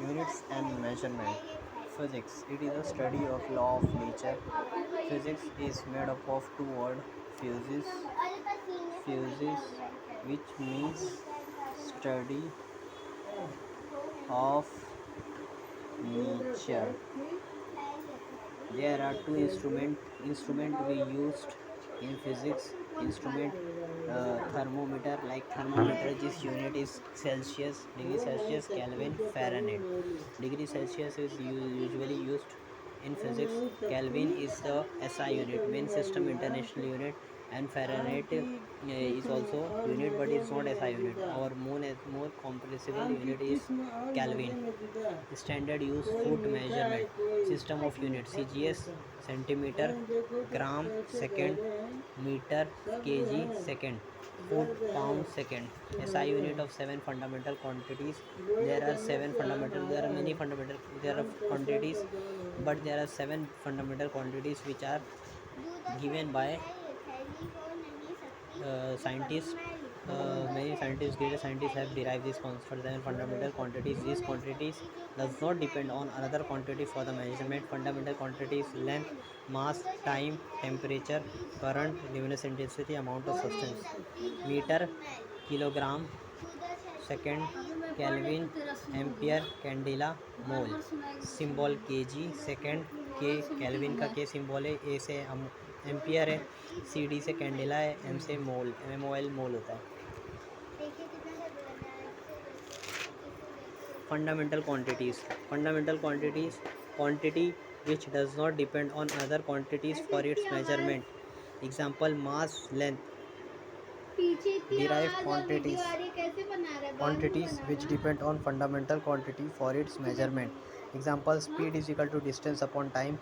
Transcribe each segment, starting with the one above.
Units and measurement. Physics. It is a study of law of nature. Physics is made up of two words, physis, which means study of nature. There are two instrument we used in physics. Instrument thermometer, like thermometer. This unit is Celsius, degree Celsius, Kelvin, Fahrenheit. Degree Celsius is usually used in physics. Kelvin is the SI unit, main system international unit, and Fahrenheit is also unit, but it's not SI unit. Our more comprehensible unit is Kelvin. Standard use foot measurement system of units: CGS, centimeter, gram, second, meter, kg, second, foot, pound, second. SI unit of seven fundamental quantities. There are many fundamental there are quantities, but there are seven fundamental quantities which are given by scientists. Many scientists, greater scientists, have derived these concepts and fundamental quantities. These quantities does not depend on another quantity for the measurement. Fundamental quantities: length, mass, time, temperature, current, luminous intensity, amount of substance. Meter, kilogram, second, Kelvin, ampere, candela, mole. Symbol kg, second, के kelvin का के symbol है, ए से ampere है, C D से candela है, M से मोल, M O L मोल होता है. Fundamental quantities. Fundamental quantities, quantity which does not depend on other quantities for its measurement. Example: mass, length. Derived quantities. Quantities which depend on fundamental quantity for its measurement. Example: speed is equal to distance upon time,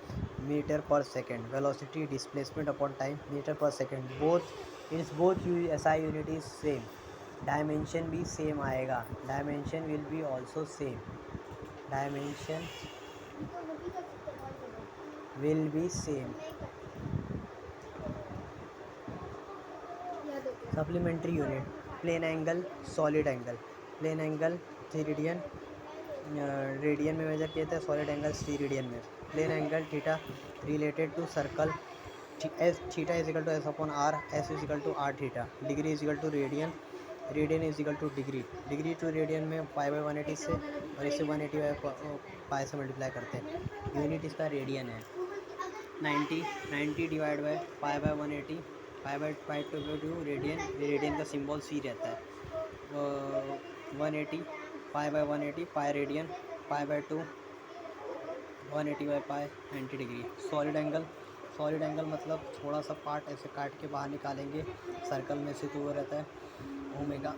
meter per second. Velocity, displacement upon time, meter per second. Both SI unit is same. Dimension भी same आएगा. Dimension will be also same. Dimension will be same. Supplementary unit: plane angle, solid angle. Plane angle steradian, radian में measure किया था. Solid angle steradian में. Plane angle theta related to circle. S theta is equal to s upon r. S is equal to r theta. Degree is equal to radian. Radian is equal to degree. Degree to radian में pi by 180 से, और इसे 180 पाई से multiply करते हैं. Unit इसका radian है. 90 divide by pi by 180, pi by pi to radian. Radian का सिंबल सी रहता है. 180 pi by 180, pi radian, pi by 2, 180 by pi 90 degree. Solid angle मतलब थोड़ा सा पार्ट ऐसे काट के बाहर निकालेंगे सर्कल में से, तो वो रहता है ओमेगा.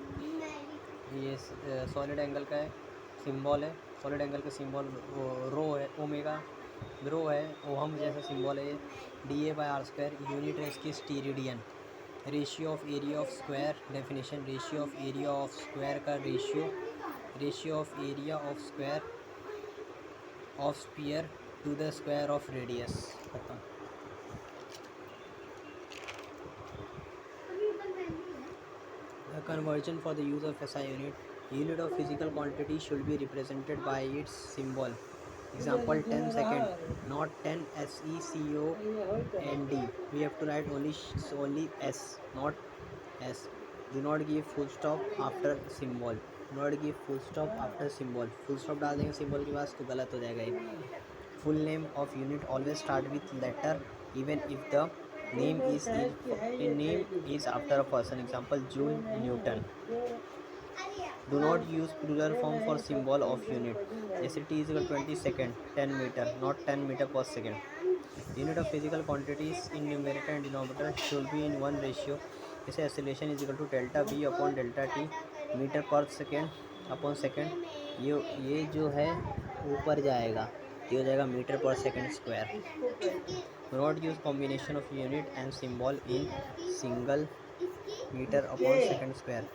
ये सॉलिड एंगल का सिंबल है. सॉलिड एंगल का सिंबल रो है. ओमेगा रो है. ओहम जैसा सिंबल है. D A by r square. Unit है इसकी steradian. Ratio of area of square. Definition: ratio of area of square का ratio of area of square of sphere to the square of radius. खत्म. The conversion for the use of SI unit. Unit of physical quantity should be represented by its symbol. Example: 10 second, not 10 SECOND. We have to write only S, not S. Do not give full stop after symbol. Do not give full stop after symbol. Full stop डाल देंगे symbol के पास तो गलत हो जाएगा ये. Full name of unit always start with letter, even if the name is after a person. Example: Joule, Newton. Do not use plural form for symbol of unit. जैसे t is equal to 20 second, 10 meter, not 10 meter per second. Unit of physical quantities in numerator and denominator should be in one ratio. जैसे acceleration is equal to delta v upon delta t, metre per second upon second. ये जो है ऊपर जाएगा, ये हो जाएगा metre per second square. Not use combination of unit and symbol in single. Metre upon second square,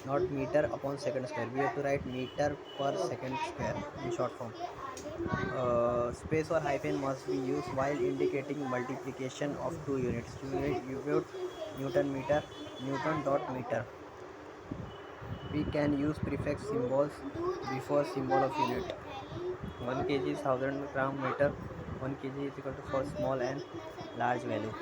not meter upon second square. We have to write meter per second square in short form. Space or hyphen must be used while indicating multiplication of two units. Unit Newton meter, Newton dot meter. We can use prefix symbols before symbol of unit. 1 kg is 1000 gram meter. 1 kg is equal to for small and large value.